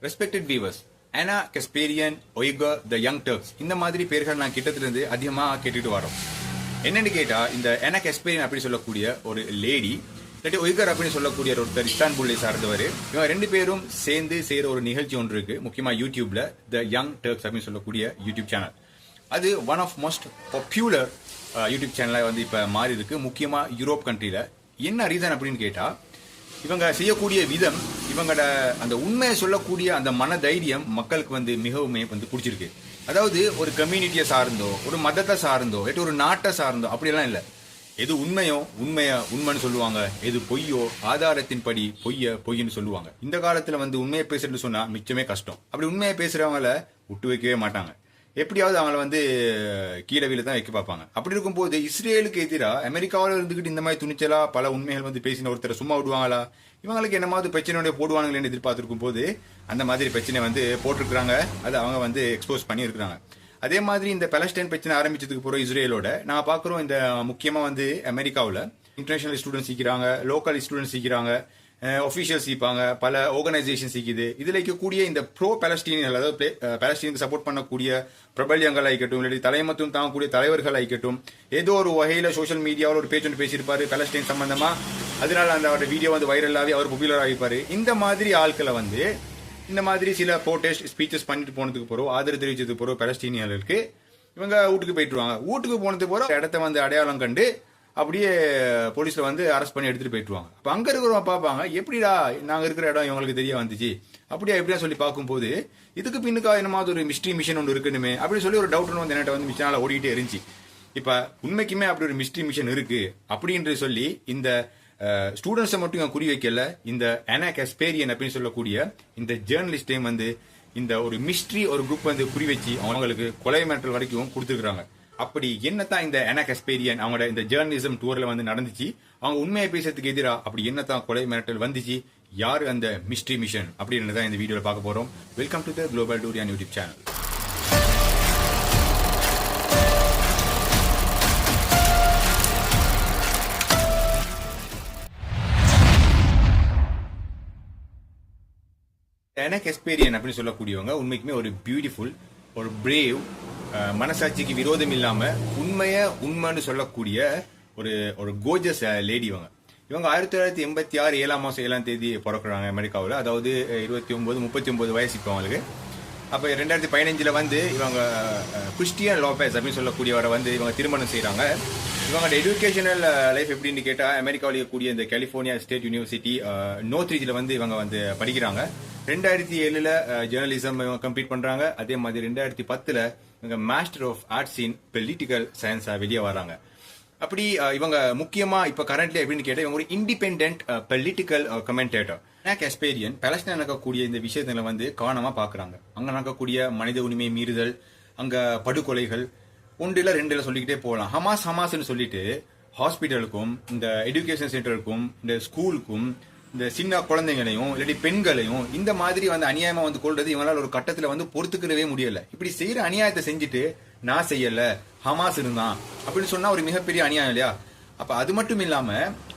Respected viewers, ஆனா கஸ்பேரியன், ஒய்கர், the young Turks, இந்த மாதிரி பேர்கள் நான் கிட்டத்துல இருந்து அதிகமா கேட்டுட்டு வரோம். என்னன்னு கேட்டா, இந்த ஆனா கஸ்பேரியன் அப்படி சொல்லக்கூடிய ஒரு லேடி, இல்லாட்டி ஒய்கர் அப்படின்னு சொல்லக்கூடிய ஒருத்தர் இஸ்தான்புல்லை சார்ந்தவர், இவங்க ரெண்டு பேரும் சேர்ந்து செய்யற ஒரு நிகழ்ச்சி ஒன்று இருக்கு, முக்கியமா யூடியூப்ல, த யங் டர்க்ஸ் அப்படின்னு சொல்லக்கூடிய யூடியூப் சேனல். அது one of most popular YouTube சேனலா வந்து இப்ப மாறி இருக்கு, முக்கியமா யூரோப் கண்ட்ரில. என்ன ரீசன் அப்படின்னு கேட்டா, இவங்க செய்யக்கூடிய விதம், இவங்களோட அந்த உண்மையை சொல்லக்கூடிய அந்த மன தைரியம் மக்களுக்கு வந்து மிகவும் வந்து பிடிச்சிருக்கு. அதாவது ஒரு கம்யூனிட்டியை சார்ந்தோ, ஒரு மதத்தை சார்ந்தோ, இல்லாட்டி ஒரு நாட்டை சார்ந்தோ அப்படியெல்லாம் இல்லை. எது உண்மையோ உண்மைன்னு சொல்லுவாங்க, எது பொய்யோ ஆதாரத்தின்படி பொய்ன்னு சொல்லுவாங்க. இந்த காலத்துல வந்து உண்மையை பேசுறதுன்னு சொன்னா மிச்சமே கஷ்டம். அப்படி உண்மையை பேசுறவங்கள விட்டு வைக்கவே மாட்டாங்க. எப்படியாவது அவங்கள வந்து கீழே வீல தான் வைக்க பார்ப்பாங்க. அப்படி இருக்கும்போது இஸ்ரேலுக்கு எதிராக அமெரிக்காவில் இருந்துகிட்டு இந்த மாதிரி துணிச்சலா பல உண்மைகள் வந்து பேசின ஒருத்தரை சும்மா விடுவாங்களா? இவங்களுக்கு என்னமாவது பிரச்சனையோட போடுவாங்களேன்னு எதிர்பார்த்திருக்கும் போது அந்த மாதிரி பிரச்சனை வந்து போட்டிருக்கிறாங்க. அது அவங்க வந்து எக்ஸ்போஸ் பண்ணியிருக்கிறாங்க. அதே மாதிரி இந்த பாலஸ்டைன் பிரச்சனை ஆரம்பிச்சதுக்கு பிறகு இஸ்ரேலோட நான் பாக்குறோம், இந்த முக்கியமா வந்து அமெரிக்காவில் இன்டர்நேஷனல் ஸ்டூடெண்ட்ஸ் சீக்கிறாங்க, லோக்கல் ஸ்டூடெண்ட்ஸ் சீக்கிறாங்க, ஒபிஷியல்ஸ் சீப்பாங்க, பல ஆர்கனைசேஷன் சீக்குது. இதுல இருக்கக்கூடிய இந்த ப்ரோ பாலஸ்டீனியர்கள், அதாவது பாலஸ்டீனுக்கு சப்போர்ட் பண்ணக்கூடிய பிரபல்யங்கள் ஆயிக்கட்டும், இல்லாட்டி தலைமத்துவம் தாங்கக்கூடிய தலைவர்கள் ஆயிக்கட்டும், ஏதோ ஒரு வகையில சோசியல் மீடியாவில் ஒரு பேச்சு ஒன்று பேசியிருப்பாரு பாலஸ்டைன் சம்பந்தமா, அதனால அந்த அவரோட வீடியோ வந்து வைரலாகி அவர் பாப்புலர் ஆகிப்பாரு. இந்த மாதிரி ஆட்களை வந்து இந்த மாதிரி சில ப்ரோட்டஸ்ட் ஸ்பீச்சஸ் பண்ணிட்டு போனதுக்கு போறோம், ஆதரவு தெரிவிச்சதுக்கு போறோம் பாலஸ்டீனியர்களுக்கு, இவங்க வீட்டுக்கு போயிட்டுருவாங்க. வீட்டுக்கு போனதுக்கு போறோம் இடத்த வந்து அடையாளம் கண்டு அப்படியே போலீஸ்ல வந்து அரெஸ்ட் பண்ணி எடுத்துட்டு போயிட்டுருவாங்க. அப்ப அங்க இருக்கிறவங்க பார்ப்பாங்க, எப்படிடா நாங்க இருக்கிற இடம் இவங்களுக்கு தெரிய வந்துச்சு, அப்படியா எப்படியா சொல்லி பார்க்கும்போது இதுக்கு பின்னுக்கா என்னமாவது ஒரு மிஸ்ட்ரி மிஷன் ஒன்று இருக்குன்னு அப்படின்னு சொல்லி ஒரு டவுட் வந்து என்கிட்ட வந்து மிஷனால ஓடிக்கிட்டே இருந்துச்சு. இப்ப உண்மைக்குமே அப்படி ஒரு மிஸ்ட்ரி மிஷன் இருக்கு அப்படின்ற சொல்லி இந்த ஸ்டூடெண்ட்ஸை மட்டும் குறி வைக்கல, இந்த ஆனா கஸ்பேரியன் அப்படின்னு சொல்லக்கூடிய இந்த ஜேர்னலிஸ்டையும் வந்து இந்த ஒரு மிஸ்ட்ரி ஒரு குரூப் வந்து குறி வச்சு அவங்களுக்கு கொலை மிரட்டல் வரைக்கும் கொடுத்துருக்காங்க. அப்படி என்னத்தான் இந்த ஆனா கஸ்பேரியன் அவங்களோட இந்த ஜேர்னலிசம் டூர்ல வந்து நடந்துச்சு, அவங்க உண்மையை பேசுறதுக்கு எதிராக அப்படி என்னத்தான் கொலை மிரட்டல் வந்துச்சு, யாரு அந்த மிஸ்ட்ரி மிஷன் அப்படின்னு இந்த வீடியோல பார்க்க போறோம். Welcome to the global டூரியான் YouTube channel. ஆனா கஸ்பேரியன் அப்படின்னு சொல்லக்கூடியவங்க உண்மைக்குமே ஒரு பியூட்டிஃபுல், ஒரு பிரேவ், மனசாட்சிக்கு விரோதம் இல்லாம உண்மைன்னு சொல்லக்கூடிய ஒரு ஒரு கோஜஸ் லேடி. இவங்க 1986 7ஆம் மாசம் 7ஆம் தேதி பிறக்கிறாங்க அமெரிக்காவில். அதாவது 39 வயசு இப்போ அவங்களுக்கு. அப்ப 2015 வந்து இவங்க கிறிஸ்டியன் லோபஸ் அப்படின்னு சொல்லக்கூடியவரை வந்து இவங்க திருமணம் செய்யறாங்க. இவங்களோட எஜுகேஷனல் லைஃப் எப்படின்னு கேட்டா, அமெரிக்காவில் இருக்கக்கூடிய இந்த கலிபோர்னியா ஸ்டேட் யூனிவர்சிட்டி நோர்த்ரிட்ஜ்ல வந்து இவங்க வந்து படிக்கிறாங்க. 2007 ஜேர்னலிசம் இவங்க கம்ப்ளீட் பண்றாங்க. அதே மாதிரி 2010 இவங்க master of arts in political சயின்ஸா வெளியே வராங்க. அப்படி இவங்க முக்கியமா இப்ப கரண்ட்லி எப்படின்னு கேட்டா, இவங்க ஒரு இண்டிபெண்டன்ட் பொலிட்டிக்கல் கமெண்டேட்டர். கஸ்பேரியன் பாலஸ்டைன் நடக்கக்கூடிய இந்த விஷயங்களை வந்து கவனமா பாக்குறாங்க. அங்க நடக்கக்கூடிய மனித உரிமை மீறுதல், அங்க படுகொலைகள், ஒன்றுல ரெண்டுல சொல்லிக்கிட்டே போகலாம். ஹமாஸ்ன்னு சொல்லிட்டு ஹாஸ்பிட்டலுக்கும் இந்த எஜுகேஷன் சென்டருக்கும் இந்த ஸ்கூலுக்கும் இந்த சின்ன குழந்தைங்களையும் இல்லாட்டி பெண்களையும் இந்த மாதிரி வந்து அநியாயமா வந்து கொள்றது இவங்களால ஒரு கட்டத்துல வந்து பொறுத்துக்கிறவே முடியல. இப்படி செய்யற அநியாயத்தை செஞ்சுட்டு நான் செய்யல, ஹமாஸ் இருந்தான் அப்படின்னு சொன்னா ஒரு மிகப்பெரிய அநியாயம் இல்லையா? அப்ப அது மட்டும் இல்லாம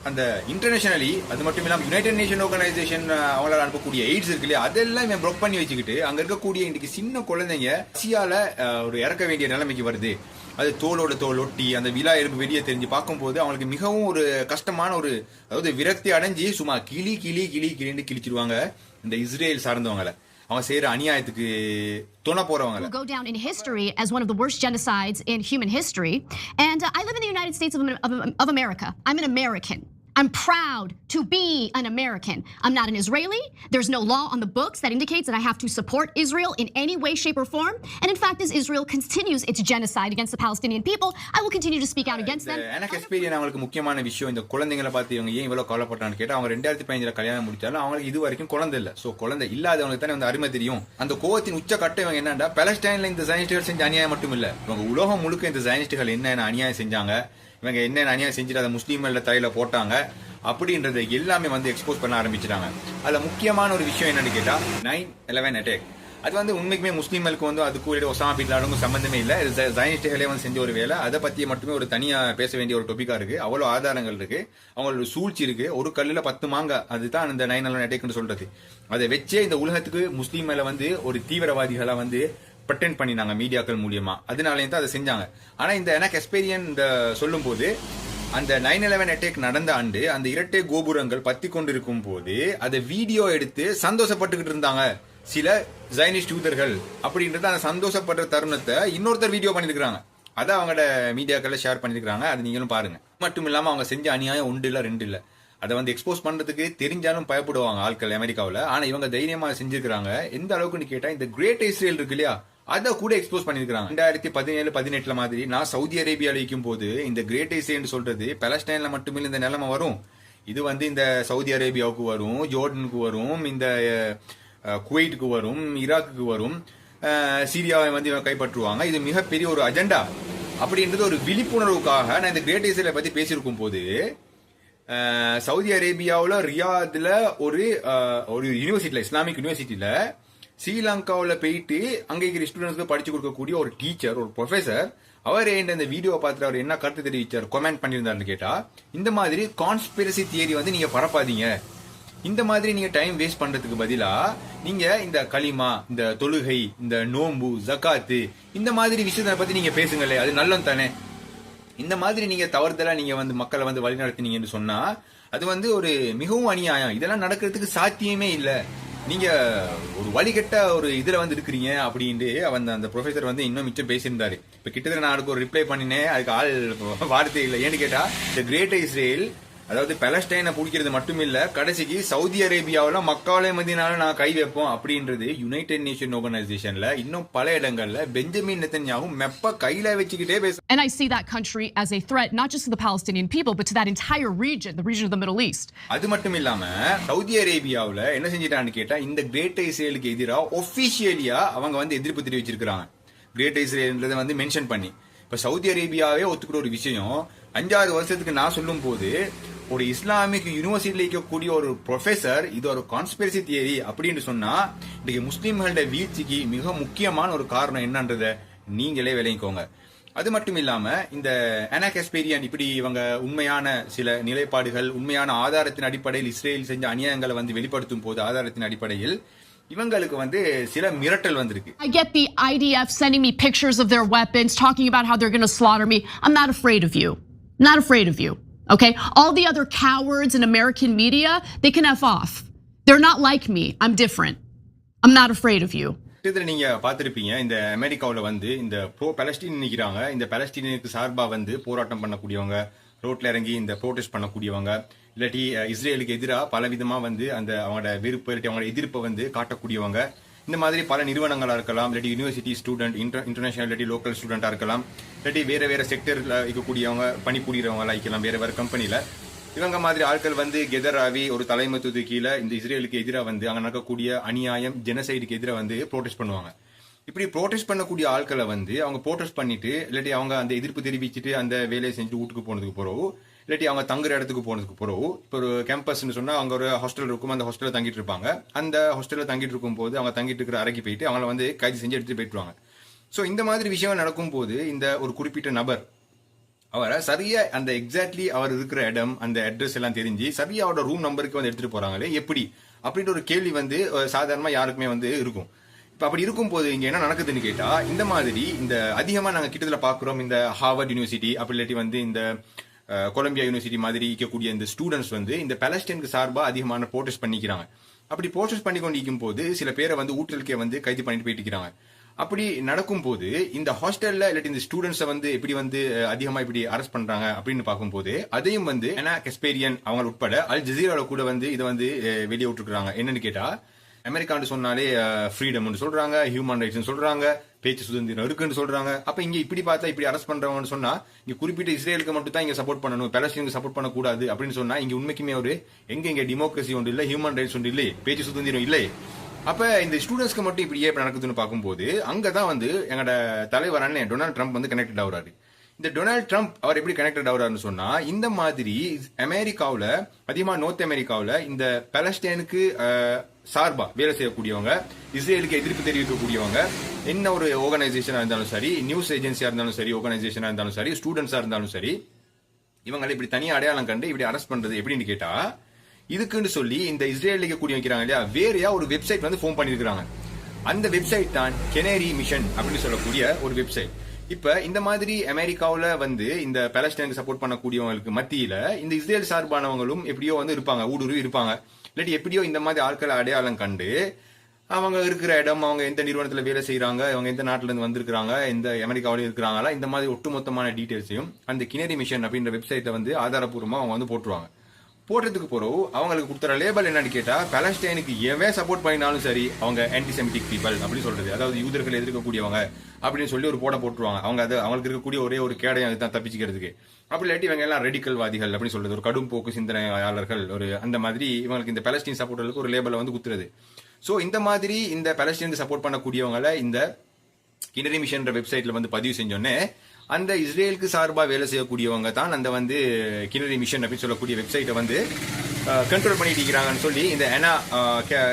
அந்த இன்டர்நேஷனலி, அது மட்டும் இல்லாம யுனைடெட் நேஷன் ஆர்கனைசேஷன் அவங்களால அனுப்பக்கூடிய எய்ட்ஸ் இருக்கு இல்லையா, அதெல்லாம் இவன் ப்ளோக் பண்ணி வச்சுக்கிட்டு அங்க இருக்கக்கூடிய இன்னைக்கு சின்ன குழந்தைங்க ரஷ்யால ஒரு இறக்க வேண்டிய நிலைமைக்கு வருது. அது தோளோட தோல் ஒட்டி அந்த விழா இருக்கு வெளியே தெரிஞ்சு பார்க்கும்போது அவங்களுக்கு மிகவும் ஒரு கஷ்டமான ஒரு, அதாவது விரக்தி அடைஞ்சு சும்மா கிளின்னு கிழிச்சிருவாங்க இந்த இஸ்ரேல் சார்ந்தவங்களை, அவங்க செய்யற அநியாயத்துக்கு துணை போறவங்க. Go down in history as one of the worst genocides in human history. And I live in the United States of America. I'm an American. I'm proud to be an American. I'm not an Israeli. There's no law on the books that indicates that I have to support Israel in any way, shape, or form. And in fact, as Israel continues its genocide against the Palestinian people, I will continue to speak out against them. ஆனா கஸ்பேரியன் அவங்களுக்கு முக்கியமான விஷயம், இந்த குழந்தைங்களை பார்த்து இவங்க ஏன் இவ்வளவு கவலைப்பட்டான்னு கேட்டா, அவங்க 2015 கல்யாணம் முடிச்சாலும் அவங்களுக்கு இது வரைக்கும் குழந்தை இல்ல. சோ குழந்தை இல்லாதவங்களுக்கு தானே வந்து அருமை தெரியும். அந்த கோவத்தின் உச்ச கட்டம் இவங்க என்னன்னா, பாலஸ்டைன்ல இந்த சயினிஸ்டுகள் செஞ்ச அநியாயம் மட்டும் இல்ல, இவங்க உலகம் முழுக்க இந்த சயினிஸ்டுகள் என்னென்ன அநியாயம் செஞ்சாங்க, இவங்க என்னென்ன அநியாயம் செஞ்சுட்டு அதை முஸ்லீம்கள தலையில போட்டாங்க அப்படின்றத எல்லாமே வந்து எக்ஸ்போஸ் பண்ண ஆரம்பிச்சிட்டாங்க. அதுல முக்கியமான ஒரு விஷயம் என்னன்னு கேட்டா 9/11 அட்டாக். அது வந்து உண்மைக்குமே முஸ்லீம்களுக்கு வந்து அதுக்கு ஒசாமா பின் லாடனுக்கும் சம்பந்தமே இல்லை. ஜைனிஸ்டுகளே வந்து செஞ்ச ஒரு வேலை. அதை பத்தி மட்டுமே ஒரு தனியா பேச வேண்டிய ஒரு டாபிக்கா இருக்கு. அவ்வளவு ஆதாரங்கள் இருக்கு, அவங்களோட சூழ்ச்சி இருக்கு. ஒரு கல்லுல 10 மாங்காய், அதுதான் இந்த 9/11 அட்டாக்னு சொல்றது. அதை வச்சே இந்த உலகத்துக்கு முஸ்லீம் மேல வந்து ஒரு தீவிரவாதிகளா வந்து பிரட்டென்ட் பண்ணினாங்க மீடியாக்கள் மூலியமா. அதனாலே தான் அதை செஞ்சாங்க. ஆனா இந்த எனக்கு எக்ஸ்பீரியன் சொல்லும் போது அந்த 9/11 அட்டாக் நடந்த ஆண்டு அந்த இரட்டை கோபுரங்கள் பத்தி கொண்டிருக்கும் போது அதை வீடியோ எடுத்து சந்தோஷப்பட்டுக்கிட்டு இருந்தாங்க சில ஜைனிஸ்ட் யூதர்கள். அப்படின்றது அந்த சந்தோஷப்படுற தருணத்தை இன்னொருத்தர் வீடியோ பண்ணிருக்காங்க. அதை அவங்களோட மீடியாக்கள்ல ஷேர் பண்ணிருக்காங்க. அது நீங்களும் பாருங்க. மட்டும் இல்லாம அவங்க செஞ்ச அநியாயம் 1 இல்ல 2 இல்ல. அதை வந்து எக்ஸ்போஸ் பண்றதுக்கு தெரிஞ்சாலும் பயப்படுவாங்க ஆட்கள் அமெரிக்காவில். ஆனா இவங்க தைரியமா செஞ்சிருக்காங்க. எந்த அளவுக்குன்னு கேட்டா இந்த கிரேட் இஸ்ரேல் இருக்கு இல்லையா, அதை கூட எக்ஸ்போஸ் பண்ணிருக்காங்க. 2017-18 மாதிரி நான் சவுதி அரேபியாவில் இருக்கும் போது இந்த கிரேட் இஸ்ரேல் சொல்றது பாலஸ்டைன்ல மட்டுமே இந்த நிலைமை வரும். இது வந்து இந்த சவுதி அரேபியாவுக்கு வரும், ஜோர்டனுக்கு வரும், இந்த குவைட்டுக்கு வரும், ஈராக்குக்கு வரும், சீரியாவை வந்து கைப்பற்றுவாங்க. இது மிகப்பெரிய ஒரு அஜெண்டா. அப்படின்றது ஒரு விழிப்புணர்வுக்காக நான் இந்த கிரேட் இஸ்ரேலை பத்தி பேசியிருக்கும் போது சவுதி அரேபியாவில் ரியாத்ல ஒரு யூனிவர்சிட்டியில, இஸ்லாமிக் யூனிவர்சிட்டியில ஸ்ரீலங்காவில் போயிட்டு அங்கே இருக்கிற ஸ்டூடெண்ட்ஸ்க்கு படிச்சு கொடுக்கக்கூடிய ஒரு டீச்சர், ஒரு ப்ரொஃபசர், அவர் இந்த வீடியோ பார்த்துட்டு அவர் என்ன கருத்து தெரிவிச்சார், கமெண்ட் பண்ணியிருந்தாருன்னு கேட்டா, இந்த மாதிரி கான்ஸ்பிரசி தியரி வந்து நீங்க பரப்பாதீங்க. இந்த மாதிரி நீங்க டைம் வேஸ்ட் பண்றதுக்கு பதிலா நீங்க இந்த களிமா, இந்த தொழுகை, இந்த நோம்பு, ஜகாத்து, இந்த மாதிரி விஷயத்தை பத்தி நீங்க பேசுங்களே, அது நல்லம் தானே. இந்த மாதிரி நீங்க தவறுதலா நீங்க வந்து மக்களை வந்து வழிநடத்தினீங்கன்னு சொன்னா அது வந்து ஒரு மிகவும் அநியாயம். இதெல்லாம் நடக்கிறதுக்கு சாத்தியமே இல்லை. நீங்க ஒரு வழிகட்ட ஒரு இதுல வந்து இருக்கிறீங்க அப்படின்ட்டு அந்த ப்ரொஃபசர் வந்து இன்னும் மிச்சம் பேசியிருந்தாரு. இப்ப கிட்டத்தட்ட நான் அதுக்கு ஒரு ரிப்ளை பண்ணினேன். அதுக்கு ஆள் வார்த்தை இல்லை. ஏன்னு கேட்டா இந்த கிரேட் இஸ்ரேல், அதாவது பாலஸ்டைனை பிடிக்கிறது மட்டும் இல்ல, கடைசிக்கு சவுதி அரேபியாவில் மக்காலே மதினால நான் கை வைப்போம் அப்படின்றது யுனைடெட் நேஷன் ஆர்கனைசேஷன்ல இன்னும் பல இடங்கள்ல பெஞ்சமின் நெத்தன்யாஹூ மெப்ப கையில வச்சுக்கிட்டே பேச. And I see that country as a threat not just to the Palestinian people but to that entire region, the region of the Middle East. அது மட்டும் இல்லாம சவுதி அரேபியாவில் என்ன செஞ்சிட்டான்னு கேட்டா இந்த கிரேட் இஸ்ரேலுக்கு எதிராக ஒபிஷியலியா அவங்க வந்து எதிர்ப்பு தெரிவிச்சிருக்காங்க. கிரேட் இஸ்ரேல்ன்றதை வந்து மென்ஷன் பண்ணி. இப்ப சவுதி அரேபியாவே ஒத்துக்கிற ஒரு விஷயம் 5-6 வருஷத்துக்கு நான் சொல்லும் போது ஒரு இஸ்லாமிக் யூனிவர்சிட்டியில இருக்கக்கூடிய ஒரு ப்ரொஃபசர் இது ஒரு கான்ஸ்பிரசி தியரி அப்படின்னு சொன்னா இன்னைக்கு முஸ்லீம்களோட வீழ்ச்சிக்கு மிக முக்கியமான ஒரு காரணம் என்னன்றதை நீங்களே விளங்கிக்கோங்க. அது மட்டும் இல்லாம இந்த அனாக் எஸ்பீரியன் இப்படி இவங்க உண்மையான சில நிலைப்பாடுகள், உண்மையான ஆதாரத்தின் அடிப்படையில் இஸ்ரேல் செஞ்ச அநியாயங்களை வந்து வெளிப்படுத்தும் போது ஆதாரத்தின் அடிப்படையில் இவங்களுக்கு வந்து சில மிரட்டல் வந்திருக்கு. I get the IDF sending me pictures of their weapons, talking about how they're going to slaughter me. I'm not afraid of you. Not afraid of you. Okay? All the other cowards in American media, they can F off. They're not like me. I'm different. I'm not afraid of you. இதுல நீங்க பாத்திருப்பீங்க, இந்த அமெரிக்காவில் வந்து இந்த bro Palestine நிற்கிறாங்க. இந்த பாலஸ்டீனுக்கு சார்பா வந்து போராட்டம் பண்ணக்கூடியவங்க, ரோட்ல இறங்கி இந்த ப்ரோட்டெஸ்ட் பண்ணக்கூடியவங்க, இல்லாட்டி இஸ்ரேலுக்கு எதிராக பல விதமா வந்து அந்த அவங்களோட விருப்பம் இல்லாட்டி அவங்களோட எதிர்ப்பை வந்து காட்டக்கூடியவங்க, இந்த மாதிரி பல நிறுவனங்களா இருக்கலாம், இல்லாட்டி யூனிவர்சிட்டி ஸ்டூடெண்ட், இன்டர்நேஷனல் இல்லாட்டி லோக்கல் ஸ்டூடெண்டா இருக்கலாம், இல்லாட்டி வேற செக்டர்ல இருக்கக்கூடியவங்க, பணிபுரியறவங்களா இருக்கலாம் வேற கம்பெனில. இவங்க மாதிரி ஆட்கள் வந்து கெதர் ஆகி ஒரு தலைமைத்துவத்து கீழே இந்த இஸ்ரேலுக்கு எதிராக வந்து அங்க நடக்கக்கூடிய அநியாயம், ஜெனசைடுக்கு எதிராக வந்து ப்ரோட்டெஸ்ட் பண்ணுவாங்க. இப்படி ப்ரோட்டெஸ்ட் பண்ணக்கூடிய ஆட்களை வந்து அவங்க ப்ரோட்டெஸ்ட் பண்ணிட்டு இல்லாட்டி அவங்க அந்த எதிர்ப்பு தெரிவிச்சுட்டு அந்த வேலையை செஞ்சு வீட்டுக்கு போனதுக்கு போறோம், இல்லாட்டி அவங்க தங்குற இடத்துக்கு போனதுக்கு போறோம். இப்போ ஒரு கேம்பஸ்ன்னு சொன்னா அவங்க ஒரு ஹாஸ்டல் இருக்கும், அந்த ஹாஸ்டல்ல தங்கிட்டு இருப்பாங்க. அந்த ஹாஸ்டல்ல தங்கிட்டு இருக்கும் போது அவங்க தங்கிட்டு இருக்கிற அறைக்கு போயிட்டு அவங்கள வந்து கைது செஞ்சு எடுத்துட்டு போயிட்டுருவாங்க. ஸோ இந்த மாதிரி விஷயம் நடக்கும் போது இந்த ஒரு குறிப்பிட்ட நபர் அவரை சரியா அந்த எக்ஸாக்ட்லி அவர் இருக்கிற இடம், அந்த அட்ரஸ் எல்லாம் தெரிஞ்சு சரியா அவரோட ரூம் நம்பருக்கு வந்து எடுத்துட்டு போறாங்களே எப்படி அப்படின்ற ஒரு கேள்வி வந்து சாதாரணமா யாருக்குமே வந்து இருக்கும். இப்ப அப்படி இருக்கும் போது இங்க என்ன நடக்குதுன்னு கேட்டா, இந்த மாதிரி இந்த அதிகமா நாங்க கிட்டத்துல பாக்குறோம், இந்த ஹார்வர்ட் யூனிவர்சிட்டி அப்படி இல்லாட்டி வந்து இந்த கொலம்பியா யூனிவர்சிட்டி மாதிரி இருக்கக்கூடிய இந்த ஸ்டூடெண்ட்ஸ் வந்து இந்த பாலஸ்டைனுக்கு சார்பா அதிகமான ப்ரோட்டெஸ்ட் பண்ணிக்கிறாங்க. அப்படி ப்ரோட்டெஸ்ட் பண்ணி கொண்டு இருக்கும் போது சில பேரை வந்து ஊட்டலுக்கே வந்து கைது பண்ணிட்டு போயிட்டு இருக்கிறாங்க. அப்படி நடக்கும் போது இந்த ஹாஸ்டல்ல இல்லாட்டி இந்த ஸ்டூடெண்ட்ஸை வந்து எப்படி வந்து அதிகமா இப்படி அரெஸ்ட் பண்றாங்க அப்படின்னு பார்க்கும்போது அதையும் வந்து அனாக் எஸ்பீரியன் அவங்க உட்பட அல் ஜசீரால கூட வந்து இதை வந்து வெளியே விட்டுருக்காங்க. என்னன்னு கேட்டா, அமெரிக்கான்னு சொன்னாலே ஃப்ரீடம்னு சொல்றாங்க, ஹியூமன் ரைட்ஸ் சொல்றாங்க, பேச்சு சுதந்திரம் இருக்குன்னு சொல்றாங்க. அப்ப இங்க இப்படி பார்த்தா இப்படி அரெஸ்ட் பண்றவங்கன்னு சொன்னா இங்க குறிப்பிட்ட இஸ்ரேலுக்கு மட்டும் தான் இங்க சப்போர்ட் பண்ணணும், பாலஸ்தீனுக்கு சப்போர்ட் பண்ணக்கூடாது அப்படின்னு சொன்னா இங்க உண்மைக்குமே ஒரு இங்க டெமோக்ரஸி ஒன்று இல்லை, ஹியூமன் ரைட்ஸ் ஒன்று இல்லை, பேச்சு சுதந்திரம் இல்லை. அப்ப இந்த ஸ்டூடெண்ட்ஸ்க்கு மட்டும் இப்படியே நடக்குதுன்னு பார்க்கும்போது அங்கதான் வந்து எங்களோட தலைவரான டொனால்ட் ட்ரம்ப் வந்து கனெக்டட் ஆகுறாரு. இந்த டொனால்ட் ட்ரம்ப் அவர் எப்படி கனெக்டட் ஆகுறாருன்னு சொன்னா, இந்த மாதிரி அமெரிக்காவுல அதிகமா நார்த் அமெரிக்காவுல இந்த பாலஸ்டைனுக்கு சார்பா வேலை செய்யக்கூடியவங்க, இஸ்ரேலுக்கு எதிர்ப்பு தெரிவிக்கக்கூடியவங்க, என்ன ஒரு ஆர்கனைசேஷனா இருந்தாலும் சரி, நியூஸ் ஏஜென்சியா இருந்தாலும் சரி, ஆர்கனைசேஷனா இருந்தாலும் சரி, ஸ்டூடெண்ட்ஸா இருந்தாலும் சரி, இவங்களை இப்படி தனியா அடையாளம் கண்டு இப்படி அரெஸ்ட் பண்றது எப்படின்னு கேட்டா, இதுக்குன்னு சொல்லி இந்த இஸ்ரேலுக்கு கூடி வைக்கிறாங்க இல்லையா, வேறையா ஒரு வெப்சைட் வந்து ஃபோன் பண்ணிருக்காங்க. அந்த வெப்சைட் தான் கெனரி மிஷன் அப்படின்னு சொல்லக்கூடிய ஒரு வெப்சைட். இப்ப இந்த மாதிரி அமெரிக்காவுல வந்து இந்த பாலஸ்டைனுக்கு சப்போர்ட் பண்ணக்கூடியவங்களுக்கு மத்தியில இந்த இஸ்ரேல் சார்பானவங்களும் எப்படியோ வந்து இருப்பாங்க, ஊடுருவி இருப்பாங்க. இல்லாட்டி எப்படியோ இந்த மாதிரி ஆட்களை அடையாளம் கண்டு அவங்க இருக்கிற இடம், அவங்க எந்த நிறுவனத்துல வேலை செய்யறாங்க, அவங்க எந்த நாட்டுல இருந்து வந்திருக்காங்க, எந்த அமெரிக்காவிலும் இருக்கிறாங்களா, இந்த மாதிரி ஒட்டுமொத்தமான டீடைல்ஸையும் அந்த கினரி மிஷன் அப்படின்ற வெப்சைட்டை வந்து ஆதாரப்பூர்வமா அவங்க வந்து போட்டுருவாங்க. போட்டதுக்கு பிறகு அவங்களுக்கு கொடுத்துற லேபல் என்னன்னு கேட்டா, பாலஸ்டைனுக்கு எவன் சப்போர்ட் பண்ணினாலும் சரி அவங்க ஆன்டிசெமிட்டிக் பீப்பிள் அப்படின்னு சொல்றது, அதாவது யூதர்களை எதிர்க்கக்கூடியவங்க அப்படின்னு சொல்லி ஒரு போட்டுருவாங்க. அவங்க அது அவங்களுக்கு இருக்கக்கூடிய ஒரே ஒரு கேடயம் அதுதான் தப்பிச்சுக்கிறதுக்கு. அப்படி இல்லாட்டி இவங்க எல்லாம் ரெடிக்கல்வாதிகள் அப்படின்னு சொல்றது, ஒரு கடும் போக்கு சிந்தனையாளர்கள், ஒரு அந்த மாதிரி இவங்களுக்கு இந்த பாலஸ்தீன் சப்போர்ட்டர்களுக்கு ஒரு லேபலை வந்து குத்துறது. சோ இந்த மாதிரி இந்த பாலஸ்தீனுக்கு சப்போர்ட் பண்ணக்கூடியவங்களை இந்த கினரி மிஷன் வெப்சைட்ல வந்து பதிவு செஞ்சோன்னே, அந்த இஸ்ரேலுக்கு சார்பா வேலை செய்யக்கூடியவங்க தான் அந்த வந்து கினரி மிஷன் அப்படின்னு சொல்லக்கூடிய வெப்சைட்டை வந்து கண்ட்ரோல் பண்ணிட்டு இருக்கிறாங்கன்னு சொல்லி இந்த அனா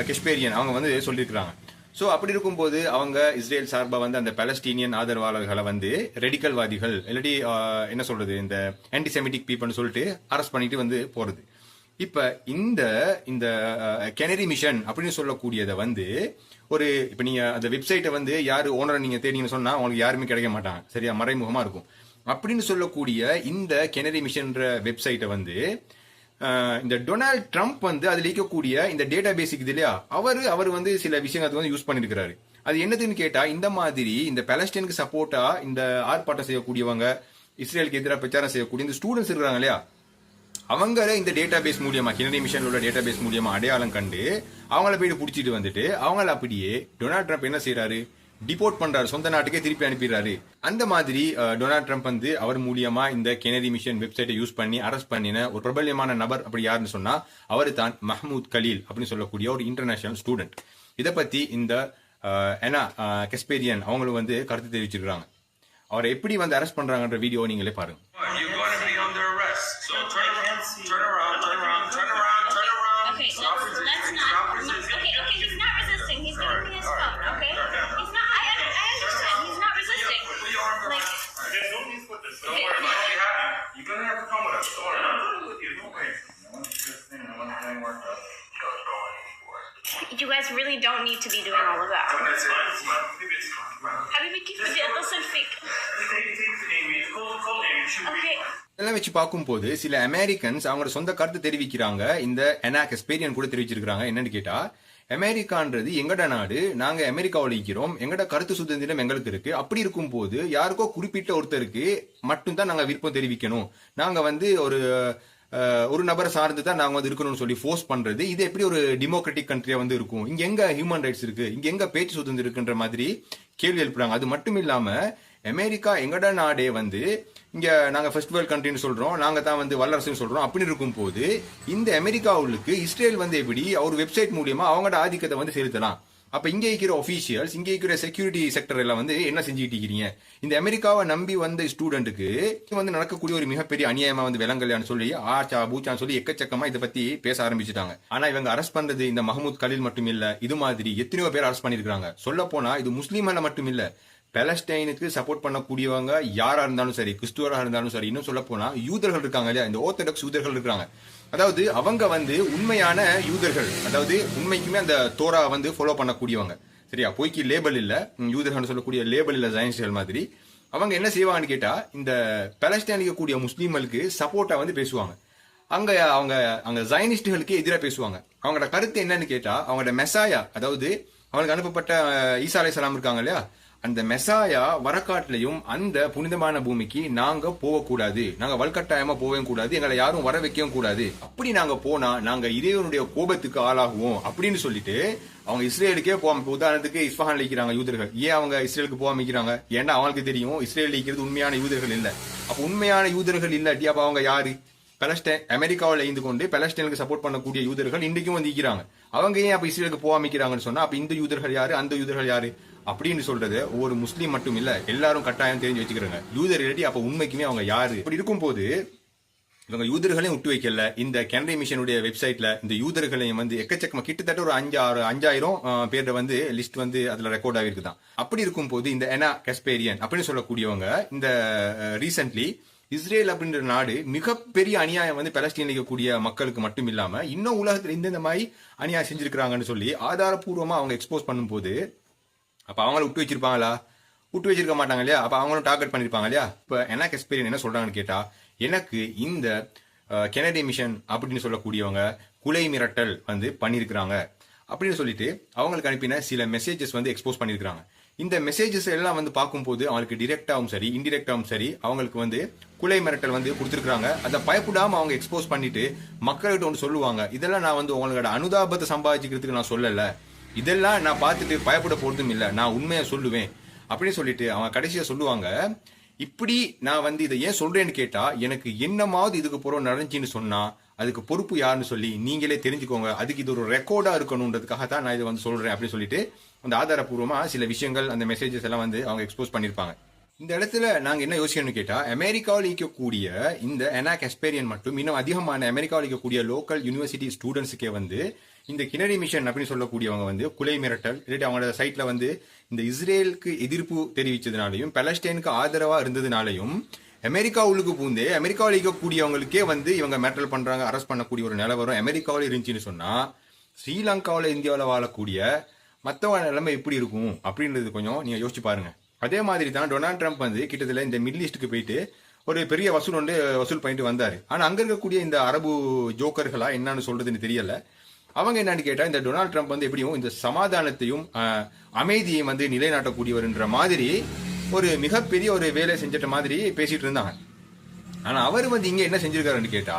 கெஸ்பேரியன் அவங்க வந்து சொல்லியிருக்கிறாங்க. சோ அப்படி இருக்கும்போது அவங்க இஸ்ரேல் சார்பா வந்து அந்த பாலஸ்தீனியன் ஆதரவாளர்களை வந்து ரெடிக்கல்வாதிகள் இல்லாட்டி என்ன சொல்றது, இந்த ஆன்டிசெமிட்டிக் பீப்புள்னு சொல்லிட்டு அரெஸ்ட் பண்ணிட்டு வந்து போறது. இப்ப இந்த இந்த கெனரி மிஷன் அப்படின்னு சொல்லக்கூடியதை வந்து ஒரு இப்ப நீங்க அந்த வெப்சைட்டை வந்து யாரு ஓனரை நீங்க தேடிங்கன்னு சொன்னா உங்களுக்கு யாருமே கிடைக்க மாட்டாங்க, சரியா, மறைமுகமா இருக்கும். அப்படின்னு சொல்லக்கூடிய இந்த கெனரி மிஷன் வெப்சைட்டை வந்து இந்த டொனால்ட் ட்ரம்ப் வந்து அதுல இருக்கக்கூடிய இந்த டேட்டா பேசிக் இது இல்லையா, அவர் வந்து சில விஷயங்களை வந்து யூஸ் பண்ணிருக்கிறாரு. அது என்னதுன்னு கேட்டா, இந்த மாதிரி இந்த பாலஸ்டைனுக்கு சப்போர்ட்டா இந்த ஆர்ப்பாட்டம் செய்யக்கூடியவங்க, இஸ்ரேலுக்கு எதிராக பிரச்சாரம் செய்யக்கூடிய இந்த ஸ்டூடெண்ட்ஸ் இருக்கிறாங்க இல்லையா, அவங்கள இந்த டேட்டா பேஸ் மூலியமா, கினரி மிஷன்ல உள்ள டேட்டா பேஸ் மூலியமா அடையாளம் கண்டு அவங்கள போய் பிடிச்சிட்டு வந்துட்டு அவங்கள அப்படியே டொனால்ட் ட்ரம்ப் என்ன செய்யறாரு, டிபோர்ட் பண்றாரு, சொந்த நாட்டுக்கே திருப்பி அனுப்பிடுறாரு. அந்த மாதிரி டொனால்ட் ட்ரம்ப் வந்து அவர் மூலியமா இந்த கெனரி மிஷன் வெப்சைட்டை யூஸ் பண்ணி அரெஸ்ட் பண்ணின ஒரு பிரபல்யமான நபர் அப்படி யாருன்னு சொன்னா அவரு தான் மஹ்மூத் கலீல் அப்படின்னு சொல்லக்கூடிய ஒரு இன்டர்நேஷனல் ஸ்டூடெண்ட். இதை பத்தி இந்த அனா கெஸ்பேரியன் அவங்களும் வந்து கருத்து தெரிவிச்சிருக்காங்க. அவரை எப்படி வந்து அரெஸ்ட் பண்றாங்கன்ற வீடியோ நீங்களே பாருங்க. Okay, let's not. Okay, he's not resisting. He's giving me his phone. Okay, he's not. I understand. He's not resisting. Like. Okay. You're gonna have to come with us. Don't worry. I'm going with you. Don't worry. You guys really don't need to be doing all of that. حبيبي كيف بدي اتصل فيك؟ Okay. இதெல்லாம் வச்சு பார்க்கும்போது சில Americans அவங்களோட சொந்த கருத்து தெரிவிக்கிறாங்க. இந்த அனா கெஸ்பேரியன் கூட தெரிவிச்சிருக்காங்க. என்னன்னு கேட்டா, அமெரிக்கான்றது எங்கட நாடு, நாங்க அமெரிக்காவில் இருக்கிறோம், எங்கட கருத்து சுதந்திரம் எங்களுக்கு இருக்கு. அப்படி இருக்கும் போது யாருக்கோ குறிப்பிட்ட ஒருத்தருக்கு மட்டும்தான் நாங்க விருப்பம் தெரிவிக்கணும், நாங்க வந்து ஒரு நபரை சார்ந்து தான் நாங்க வந்து இருக்கணும்னு சொல்லி ஃபோர்ஸ் பண்றது, இது எப்படி ஒரு டெமோக்ராட்டிக் கண்ட்ரியா வந்து இருக்கும்? இங்க எங்க ஹியூமன் ரைட்ஸ் இருக்கு, இங்க எங்க பேச்சு சுதந்திரம் இருக்குன்ற மாதிரி கேள்வி எழுப்புறாங்க. அது மட்டும் இல்லாம அமெரிக்கா எங்கட நாடே வந்து இங்க நாங்க ஃபர்ஸ்ட் வேர்ல்ட் கண்ட்ரின்னு சொல்றோம், நாங்க தான் வந்து வல்லரசுன்னு சொல்றோம். அப்படி இருக்கும் போது இந்த அமெரிக்காவுக்கு இஸ்ரேல் வந்து எப்படி ஒரு வெப்சைட் மூலியமா அவங்களோட ஆதிக்கத்தை வந்து செலுத்தலாம்? அப்ப இங்க இருக்கிற ஒபிஷியல்ஸ், இங்க இருக்கிற செக்யூரிட்டி செக்டர் எல்லாம் வந்து என்ன செஞ்சுட்டு இருக்கீங்க? இந்த அமெரிக்காவை நம்பி வந்த ஸ்டூடெண்ட்டுக்கு வந்து நடக்கக்கூடிய ஒரு மிகப்பெரிய அநியாயமா வந்து விலங்கல்யான்னு சொல்லி ஆச்சா பூச்சான்னு சொல்லி எக்கச்சக்கமா இதை பத்தி பேச ஆரம்பிச்சுட்டாங்க. ஆனா இவங்க அரெஸ்ட் பண்றது இந்த மஹமூத் கலீல் மட்டும் இல்ல, இது மாதிரி எத்தனையோ பேர் அரெஸ்ட் பண்ணிருக்காங்க. சொல்ல போனா இது முஸ்லீம்ல மட்டும் இல்ல, பாலஸ்டைனுக்கு சப்போர்ட் பண்ணக்கூடியவங்க யாரா இருந்தாலும் சரி, கிறிஸ்துவராக இருந்தாலும் சரி, இன்னும் சொல்ல போனா யூதர்கள் இருக்காங்க இல்லையா, இந்த ஆர்த்தடாக்ஸ் யூதர்கள் இருக்காங்க. அதாவது அவங்க வந்து உண்மையான யூதர்கள், அதாவது உண்மைக்குமே அந்த தோரா வந்து ஃபாலோ பண்ணக்கூடியவங்க, சரியா, பொய்க்கு லேபிள் இல்ல, யூதர்கள் சொல்லக்கூடிய லேபிள் இல்ல, ஜைனிஸ்டுகள் மாதிரி. அவங்க என்ன செய்வாங்கன்னு கேட்டா, இந்த பாலஸ்டைனுக்கு கூடிய முஸ்லீம்களுக்கு சப்போர்ட்டா வந்து பேசுவாங்க. அவங்க ஜைனிஸ்டுகளுக்கு எதிராக பேசுவாங்க. அவங்களோட கருத்து என்னன்னு கேட்டா, அவங்களோட மெசாயா, அதாவது அவங்களுக்கு அனுப்பப்பட்ட ஈசா அலைஹிஸ்ஸலாம் இருக்காங்க இல்லையா, அந்த மெசாயா வரக்காட்டிலையும் அந்த புனிதமான பூமிக்கு நாங்க போகக்கூடாது, நாங்க வல்கட்டாயமா போகவும் கூடாது, எங்களை யாரும் வர வைக்கவும் கூடாது, அப்படி நாங்க போனா நாங்க இறைவனுடைய கோபத்துக்கு ஆளாகுவோம் அப்படின்னு சொல்லிட்டு அவங்க இஸ்ரேலுக்கே போகாம, உதாரணத்துக்கு இஸ்ஃபஹான்ல இருக்கிறாங்க யூதர்கள், ஏன் அவங்க இஸ்ரேலுக்கு போகாம இருக்கிறாங்க? ஏன்னா அவங்களுக்கு தெரியும் இஸ்ரேல் இருக்கிறது உண்மையான யூதர்கள் இல்ல. அப்ப உண்மையான யூதர்கள் இல்லாட்டி அப்ப அவங்க யாரு? பாலஸ்டைன் அமெரிக்காவில் இருந்து கொண்டு பாலஸ்டைனுக்கு சப்போர்ட் பண்ணக்கூடிய யூதர்கள் இன்றைக்கும் வந்து இருக்கிறாங்க. அவங்க ஏன் அப்ப இஸ்ரேலுக்கு போகாம இருக்கிறாங்கன்னு சொன்னா, அப்ப இந்த யூதர்கள் யாரு, அந்த யூதர்கள் யாரு? அப்படின்னு சொல்றது ஒரு முஸ்லீம் மட்டும் இல்ல, எல்லாரும் கட்டாயம் தெரிஞ்சு வச்சுக்கிறாங்க. யூதர் இல்லாட்டி அப்ப உண்மைக்குமே அவங்க யாரு? இப்படி இருக்கும்போது இவங்க யூதர்களையும் விட்டு வைக்கல. இந்த கெனடி மிஷனுடைய வெப்சைட்ல இந்த யூதர்களையும் வந்து எக்கச்சக்கமா கிட்டத்தட்ட ஒரு 5000 பேர் வந்து லிஸ்ட் வந்து அதுல ரெக்கார்ட் ஆகிருக்குதான். அப்படி இருக்கும்போது இந்த எனா கஸ்பேரியன் அப்படின்னு சொல்லக்கூடியவங்க இந்த ரீசென்ட்லி இஸ்ரேல் அப்படின்ற நாடு மிகப்பெரிய அநியாயம் வந்து பலஸ்தீன்ல இருக்கக்கூடிய மக்களுக்கு மட்டும் இல்லாம இன்னும் உலகத்துல இந்த மாதிரி அநியாயம் செஞ்சிருக்கிறாங்கன்னு சொல்லி ஆதாரப்பூர்வமா அவங்க எக்ஸ்போஸ் பண்ணும்போது அப்ப அவங்கள விட்டு வச்சிருப்பாங்களா? விட்டு வச்சிருக்க மாட்டாங்க இல்லையா? அப்ப அவங்களும் டார்கெட் பண்ணிருப்பாங்க இல்லையா? இப்ப எனா கஸ்பேரியன் என்ன சொல்றாங்கன்னு கேட்டா, எனக்கு இந்த கெனடி மிஷன் அப்படின்னு சொல்லக்கூடியவங்க கொலை மிரட்டல் வந்து பண்ணியிருக்கிறாங்க அப்படின்னு சொல்லிட்டு அவங்களுக்கு அனுப்பின சில மெசேஜஸ் வந்து எக்ஸ்போஸ் பண்ணியிருக்கிறாங்க. இந்த மெசேஜஸ் எல்லாம் வந்து பார்க்கும்போது அவங்களுக்கு டிரெக்டாவும் சரி இன்டிரெக்டாவும் சரி அவங்களுக்கு வந்து கொலை மிரட்டல் வந்து கொடுத்துருக்காங்க. அதை பயப்படாம அவங்க எக்ஸ்போஸ் பண்ணிட்டு மக்கள்கிட்ட ஒன்று சொல்லுவாங்க, இதெல்லாம் நான் வந்து உங்களோட அனுதாபத்தை சம்பாதிச்சுக்கிறதுக்கு நான் சொல்லல, இதெல்லாம் நான் பார்த்துட்டு பயப்பட போறதும் இல்லை, நான் உண்மையை சொல்லுவேன் அப்படின்னு சொல்லிட்டு அவங்க கடைசியா சொல்லுவாங்க. இப்படி நான் வந்து இதை ஏன் சொல்றேன்னு கேட்டா, எனக்கு என்னமாவது இதுக்கு புறம் நடந்துச்சுன்னு சொன்னா அதுக்கு பொறுப்பு யாருன்னு சொல்லி நீங்களே தெரிஞ்சுக்கோங்க, அதுக்கு இது ஒரு ரெக்கார்டா இருக்கணும்ன்றதுக்காக தான் நான் இதை வந்து சொல்றேன் அப்படின்னு சொல்லிட்டு அந்த ஆதாரப்பூர்வமா சில விஷயங்கள் அந்த மெசேஜஸ் எல்லாம் வந்து அவங்க எக்ஸ்போஸ் பண்ணிருப்பாங்க. இந்த இடத்துல நாங்க என்ன யோசிக்கணும்னு கேட்டா, அமெரிக்காவில் இருக்கக்கூடிய இந்த எனா கஸ்பேரியன் மட்டும் இன்னும் அதிகமான அமெரிக்காவில் இருக்கக்கூடிய லோக்கல் யூனிவர்சிட்டி ஸ்டூடெண்ட்ஸுக்கே வந்து இந்த கினடி மிஷன் அப்படின்னு சொல்லக்கூடியவங்க வந்து கொலை மிரட்டல் இல்லாட்டி அவங்களோட சைட்ல வந்து இந்த இஸ்ரேலுக்கு எதிர்ப்பு தெரிவிச்சதுனாலையும் பலஸ்டைனுக்கு ஆதரவா இருந்ததுனாலையும் அமெரிக்கா உள்ளுக்கு பூந்து அமெரிக்காவில் இருக்கக்கூடியவங்களுக்கே வந்து இவங்க மிரட்டல் பண்றாங்க, அரெஸ்ட் பண்ணக்கூடிய ஒரு நிலவரம் அமெரிக்காவில் இருந்துச்சுன்னு சொன்னா ஸ்ரீலங்காவில் இந்தியாவில் வாழக்கூடிய மற்றவங்க நிலைமை எப்படி இருக்கும் அப்படின்றது கொஞ்சம் நீங்க யோசிச்சு பாருங்க. அதே மாதிரி தான் டொனால்ட் ட்ரம்ப் வந்து கிட்டத்தட்ட இந்த மிடில் ஈஸ்ட்டுக்கு போயிட்டு ஒரு பெரிய வசூல் பண்ணிட்டு வந்தாரு. ஆனா அங்க இருக்கக்கூடிய இந்த அரபு ஜோக்கர்களா என்னன்னு சொல்றதுன்னு தெரியல. அவங்க என்னன்னு கேட்டா, இந்த டொனால்ட் ட்ரம்ப் வந்து எப்படியும் இந்த சமாதானத்தையும் அமைதியையும் வந்து நிலைநாட்டக்கூடியவர்ன்ற மாதிரி ஒரு மிகப்பெரிய ஒரு வேலை செஞ்சிட்ட மாதிரி பேசிட்டு இருந்தாங்க. ஆனா அவர் வந்து இங்க என்ன செஞ்சிருக்காருன்னு கேட்டா,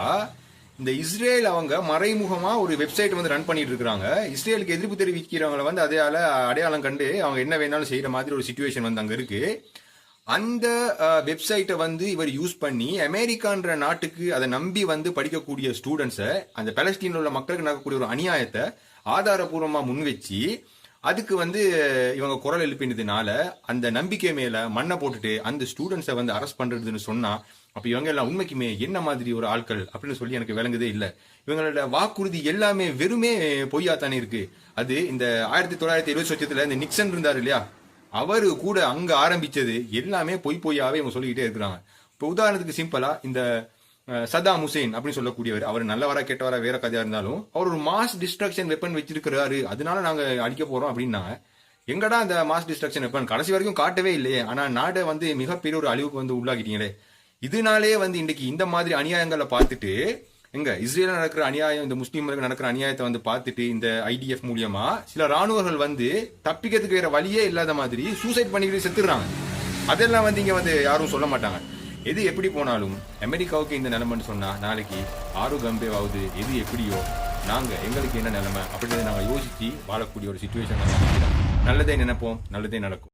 இந்த இஸ்ரேல் அவங்க மறைமுகமா ஒரு வெப்சைட் வந்து ரன் பண்ணிட்டு இருக்காங்க. இஸ்ரேலுக்கு எதிர்ப்பு தெரிவிக்கிறவங்களை வந்து அதையால அடையாளம் கண்டு அவங்க என்ன வேணாலும் செய்யற மாதிரி ஒரு சிச்சுவேஷன் வந்து அங்க இருக்கு. அந்த வெப்சைட்டை வந்து இவர் யூஸ் பண்ணி அமெரிக்கான்ற நாட்டுக்கு அதை நம்பி வந்து படிக்கக்கூடிய ஸ்டூடெண்ட்ஸை அந்த பலஸ்தீனில் உள்ள மக்களுக்கு நடக்கக்கூடிய ஒரு அநியாயத்தை ஆதாரபூர்வமா முன் வச்சு அதுக்கு வந்து இவங்க குரல் எழுப்பினதுனால அந்த நம்பிக்கை மேல மண்ணை போட்டுட்டு அந்த ஸ்டூடெண்ட்ஸை வந்து அரெஸ்ட் பண்றதுன்னு சொன்னா அப்ப இவங்க எல்லாம் உண்மைக்குமே என்ன மாதிரி ஒரு ஆட்கள் அப்படின்னு சொல்லி எனக்கு விளங்குதே இல்லை. இவங்களோட வாக்குறுதி எல்லாமே வெறுமே பொய்யா தானே இருக்கு. அது இந்த 1920 இந்த நிக்சன் இருந்தாரு இல்லையா, அவரு கூட அங்க ஆரம்பிச்சது எல்லாமே பொய்யாவே இவங்க சொல்லிக்கிட்டே இருக்கிறாங்க. இப்போ உதாரணத்துக்கு சிம்பிளா இந்த சதாம் ஹுசேன் அப்படின்னு சொல்லக்கூடியவர், அவர் நல்லவரா கெட்டவரா வேற கதையா இருந்தாலும் அவர் ஒரு மாஸ் டிஸ்ட்ரக்ஷன் வெப்பன் வச்சிருக்கிறாரு, அதனால நாங்க அடிக்க போறோம் அப்படின்னாங்க. எங்கடா அந்த மாஸ் டிஸ்ட்ரக்ஷன் வெப்பன் கடைசி வரைக்கும் காட்டவே இல்லையே. ஆனா நாடை வந்து மிகப்பெரிய ஒரு அழிவுக்கு வந்து உள்ளாக்கிட்டீங்களே. இதனாலே வந்து இன்னைக்கு இந்த மாதிரி அநியாயங்களை பார்த்துட்டு எங்க இஸ்ரேல நடக்கிற அநியாயம், இந்த முஸ்லீம்களுக்கு நடக்கிற அநியாயத்தை வந்து பார்த்துட்டு இந்த ஐடிஎஃப் மூலியமா சில ராணுவர்கள் வந்து தப்பிக்கிறதுக்கு வேற வழியே இல்லாத மாதிரி சூசைட் பண்ணிக்கிட்டு செத்துடுறாங்க. அதெல்லாம் வந்து இங்க வந்து யாரும் சொல்ல மாட்டாங்க. எது எப்படி போனாலும் அமெரிக்காவுக்கு இந்த நிலைமைன்னு சொன்னா நாளைக்கு ஆறு கம்பேவாவது எது எப்படியோ நாங்க எங்களுக்கு என்ன நிலைமை அப்படின்றத நாங்க யோசிச்சு வாழக்கூடிய ஒரு சிச்சுவேஷன். நல்லதே நினைப்போம், நல்லதே நடக்கும்.